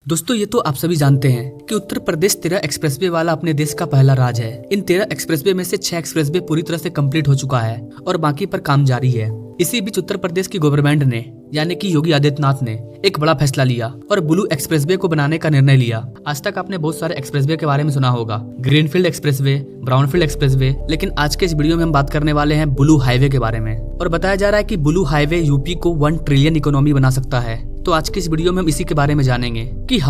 दोस्तों ये तो आप सभी जानते हैं कि उत्तर प्रदेश 13 एक्सप्रेसवे वाला अपने देश का पहला राज्य है। इन 13 एक्सप्रेसवे में से 6 एक्सप्रेसवे पूरी तरह से कंप्लीट हो चुका है और बाकी पर काम जारी है। इसी बीच उत्तर प्रदेश की गवर्नमेंट ने यानी कि योगी आदित्यनाथ ने एक बड़ा फैसला लिया और ब्लू एक्सप्रेसवे को बनाने का निर्णय लिया। आज तक आपने बहुत सारे एक्सप्रेसवे के बारे में सुना होगा, ग्रीनफील्ड एक्सप्रेसवे, ब्राउनफील्ड एक्सप्रेसवे, लेकिन आज के इस वीडियो में हम बात करने वाले हैं ब्लू हाईवे के बारे में। और बताया जा रहा है कि ब्लू हाईवे यूपी को 1 ट्रिलियन इकोनॉमी बना सकता है। तो आज की इस वीडियो में हम इसी के बारे में जानेंगे कि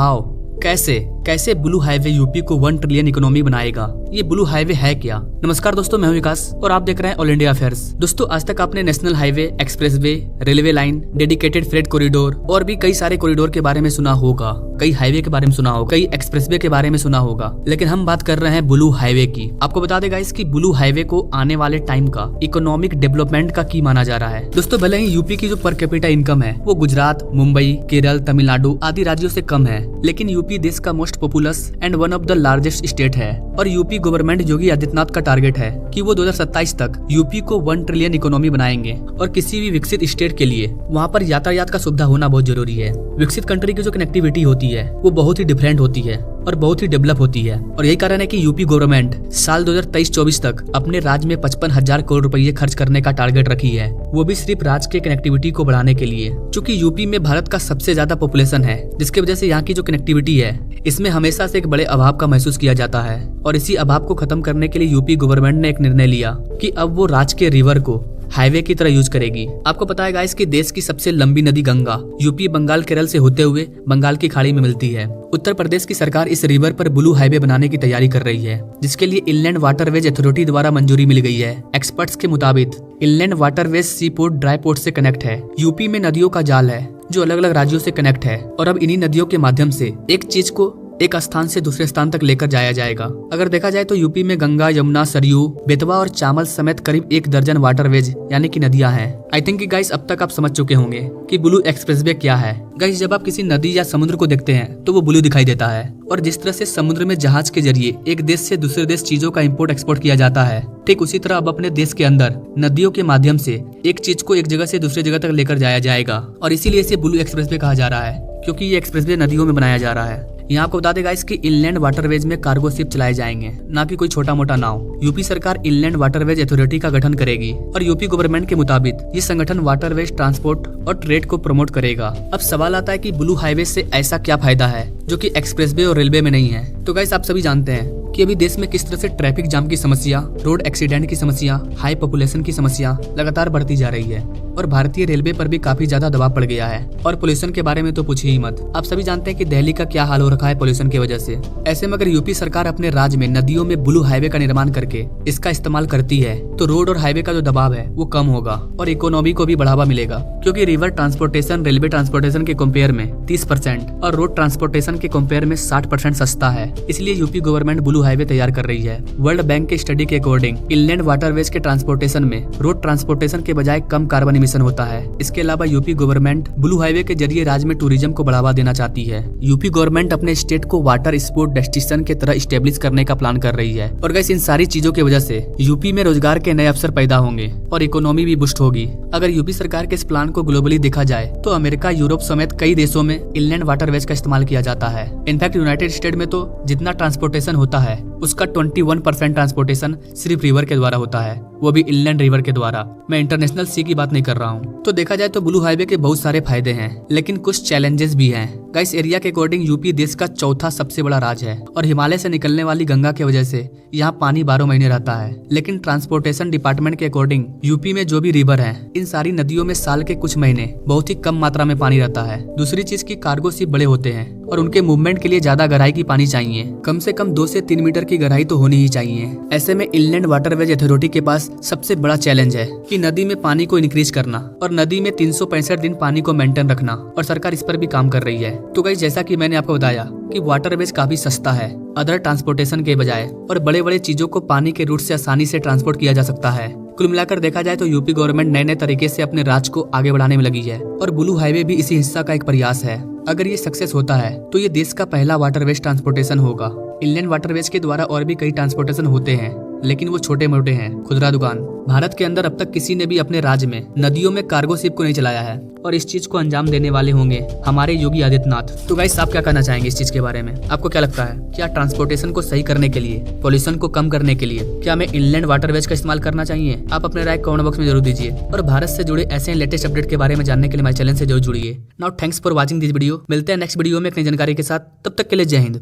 कैसे ब्लू हाईवे यूपी को 1 ट्रिलियन इकोनॉमी बनाएगा। ये ब्लू हाईवे है क्या? नमस्कार दोस्तों, मैं हूं विकास और आप देख रहे हैं ऑल इंडिया अफेयर्स। दोस्तों आज तक आपने national highway, expressway, railway line, dedicated freight corridor और भी कई सारे कॉरिडोर के बारे में सुना होगा, कई हाईवे के बारे में सुना होगा, कई एक्सप्रेसवे के बारे में सुना होगा, लेकिन हम बात कर रहे हैं ब्लू हाईवे की। आपको बता देगा इसकी ब्लू हाईवे को आने वाले टाइम का इकोनॉमिक डेवलपमेंट का की माना जा रहा है। दोस्तों भले ही यूपी की जो पर कैपिटा इनकम है वो गुजरात, मुंबई, केरल, तमिलनाडु आदि राज्यों से कम है, लेकिन यूपी देश का most populous and one of the largest state है। और यूपी गवर्नमेंट योगी आदित्यनाथ का टारगेट है कि वो 2027 तक यूपी को 1 ट्रिलियन इकोनॉमी बनाएंगे। और किसी भी विकसित स्टेट के लिए वहाँ पर यातायात का सुविधा होना बहुत जरूरी है। विकसित कंट्री की जो कनेक्टिविटी होती है वो बहुत ही डिफरेंट होती है और बहुत ही डेवलप होती है। और यही कारण है कि यूपी गवर्नमेंट साल 2023-24 तक अपने राज्य में 55,000 करोड़ रुपए खर्च करने का टारगेट रखी है, वो भी सिर्फ राज्य के कनेक्टिविटी को बढ़ाने के लिए। चूंकि यूपी में भारत का सबसे ज्यादा पॉपुलेशन है, जिसकी वजह से यहाँ की जो कनेक्टिविटी है इसमें हमेशा से एक बड़े अभाव का महसूस किया जाता है। और इसी अभाव को खत्म करने के लिए यूपी गवर्नमेंट ने एक निर्णय लिया कि अब वो राज्य के रिवर को हाईवे की तरह यूज करेगी। आपको पता है गाइस कि देश की सबसे लंबी नदी गंगा यूपी, बंगाल, केरल से होते हुए बंगाल की खाड़ी में मिलती है। उत्तर प्रदेश की सरकार इस रिवर पर ब्लू हाईवे बनाने की तैयारी कर रही है, जिसके लिए इनलैंड वाटरवेज अथॉरिटी द्वारा मंजूरी मिल गई है। एक्सपर्ट्स के मुताबिक इनलैंड वाटरवेज सी पोर्ट, ड्राई पोर्ट से कनेक्ट है। यूपी में नदियों का जाल है जो अलग अलग राज्यों से कनेक्ट है और अब इन्हीं नदियों के माध्यम से एक चीज को एक स्थान से दूसरे स्थान तक लेकर जाया जाएगा। अगर देखा जाए तो यूपी में गंगा, यमुना, सरयू, बेतवा और चामल समेत करीब 1 दर्जन वाटरवेज यानी कि नदियां हैं। आई थिंक गाइस अब तक आप समझ चुके होंगे कि ब्लू एक्सप्रेसवे क्या है। गाइस जब आप किसी नदी या समुद्र को देखते हैं तो वो ब्लू दिखाई देता है। और जिस तरह से समुद्र में जहाज के जरिए एक देश से दूसरे देश चीजों का इम्पोर्ट एक्सपोर्ट किया जाता है, ठीक उसी तरह अब अपने देश के अंदर नदियों के माध्यम से एक चीज को एक जगह से दूसरी जगह तक लेकर जाया जाएगा। और इसीलिए इसे ब्लू एक्सप्रेसवे कहा जा रहा है, क्योंकि ये एक्सप्रेसवे नदियों में बनाया जा रहा है। यहाँ आपको बता देगा इसकी इनलैंड वाटरवेज में कार्गो शिप चलाए जाएंगे, ना कि कोई छोटा मोटा नाव। यूपी सरकार इनलैंड वाटरवेज अथॉरिटी का गठन करेगी और यूपी गवर्नमेंट के मुताबिक ये संगठन वाटरवेज ट्रांसपोर्ट और ट्रेड को प्रमोट करेगा। अब सवाल आता है कि ब्लू हाईवे से ऐसा क्या फायदा है जो कि एक्सप्रेसवे और रेलवे में नहीं है। तो गाइस आप सभी जानते हैं कि अभी देश में किस तरह से ट्रैफिक जाम की समस्या, रोड एक्सीडेंट की समस्या, हाई पॉपुलेशन की समस्या लगातार बढ़ती जा रही है और भारतीय रेलवे पर भी काफी ज्यादा दबाव पड़ गया है। और पोल्यूशन के बारे में तो पूछिए ही मत। आप सभी जानते हैं कि दिल्ली का क्या हाल हो रखा है पोल्यूशन की वजह से। ऐसे में अगर यूपी सरकार अपने राज्य में नदियों में ब्लू हाईवे का निर्माण करके इसका इस्तेमाल करती है तो रोड और हाईवे का जो दबाव है वो कम होगा और इकोनॉमी को भी बढ़ावा मिलेगा। क्योंकि रिवर ट्रांसपोर्टेशन रेलवे ट्रांसपोर्टेशन के कंपेयर में 30% और रोड ट्रांसपोर्टेशन के कंपेयर में 60% सस्ता है। इसलिए यूपी गवर्नमेंट ब्लू हाईवे तैयार कर रही है। वर्ल्ड बैंक के स्टडी के अकॉर्डिंग इनलैंड वाटरवेज के ट्रांसपोर्टेशन में रोड ट्रांसपोर्टेशन के बजाय कम कार्बन इमिशन होता है। इसके अलावा यूपी गवर्नमेंट ब्लू हाईवे के जरिए राज्य में टूरिज्म को बढ़ावा देना चाहती है। यूपी गवर्नमेंट अपने स्टेट को वाटर स्पोर्ट डेस्टिनेशन के तरह स्टेब्लिश करने का प्लान कर रही है। और गाइस इन सारी चीजों की वजह से यूपी में रोजगार के नए अवसर पैदा होंगे और इकोनॉमी भी बूस्ट होगी। अगर यूपी सरकार के इस प्लान को ग्लोबली देखा जाए तो अमेरिका, यूरोप समेत कई देशों में इनलैंड वाटरवेज का इस्तेमाल किया जाता है। इनफैक्ट यूनाइटेड स्टेट में तो जितना ट्रांसपोर्टेशन होता है उसका 21% ट्रांसपोर्टेशन सिर्फ रिवर के द्वारा होता है, वो भी इनलैंड रिवर के द्वारा। मैं इंटरनेशनल सी की बात नहीं कर रहा हूँ। तो देखा जाए तो ब्लू हाईवे के बहुत सारे फायदे हैं, लेकिन कुछ चैलेंजेस भी हैं। गाइस एरिया के अकॉर्डिंग यूपी देश का 4था सबसे बड़ा राज्य है और हिमालय से निकलने वाली गंगा की वजह से यहाँ पानी 12 महीने रहता है। लेकिन ट्रांसपोर्टेशन डिपार्टमेंट के अकॉर्डिंग यूपी में जो भी रिवर है इन सारी नदियों में साल के कुछ महीने बहुत ही कम मात्रा में पानी रहता है। दूसरी चीज की कार्गो शिप बड़े होते हैं और उनके मूवमेंट के लिए ज्यादा गहराई की पानी चाहिए, कम से कम 2 से 3 मीटर की गहराई तो होनी ही चाहिए। ऐसे में इनलैंड वाटरवेज अथॉरिटी के पास सबसे बड़ा चैलेंज है कि नदी में पानी को इंक्रीज करना और नदी में 365 दिन पानी को मेंटेन रखना, और सरकार इस पर भी काम कर रही है। तो गाइस जैसा कि मैंने आपको बताया कि वाटरवेज काफी सस्ता है अदर ट्रांसपोर्टेशन के बजाय और बड़े बड़े चीजों को पानी के रूट से आसानी से ट्रांसपोर्ट किया जा सकता है। कुल मिलाकर देखा जाए तो यूपी गवर्नमेंट नए नए तरीके से अपने राज्य को आगे बढ़ाने में लगी है और ब्लू हाईवे भी इसी हिस्सा का एक प्रयास है। अगर ये सक्सेस होता है तो ये देश का पहला वाटरवेज ट्रांसपोर्टेशन होगा। इनलैंड वाटरवेज के द्वारा और भी कई ट्रांसपोर्टेशन होते हैं लेकिन वो छोटे मोटे हैं। खुदरा दुकान। भारत के अंदर अब तक किसी ने भी अपने राज्य में नदियों में कार्गो शिप को नहीं चलाया है और इस चीज को अंजाम देने वाले होंगे हमारे योगी आदित्यनाथ। तो गाइस आप क्या कहना चाहेंगे इस चीज के बारे में? आपको क्या लगता है, क्या ट्रांसपोर्टेशन को सही करने के लिए, पॉल्यूशन को कम करने के लिए क्या हमें इनलैंड वाटरवेज का इस्तेमाल करना चाहिए? आप अपने राय कमेंट बॉक्स में जरूर दीजिए और भारत से जुड़े ऐसे लेटेस्ट अपडेट के बारे में जानने के लिए हमारे चैनल से जरूर जुड़िए। Now thanks for watching this video. मिलते हैं नेक्स्ट वीडियो में एक नई जानकारी के साथ। तब तक के लिए जय हिंद।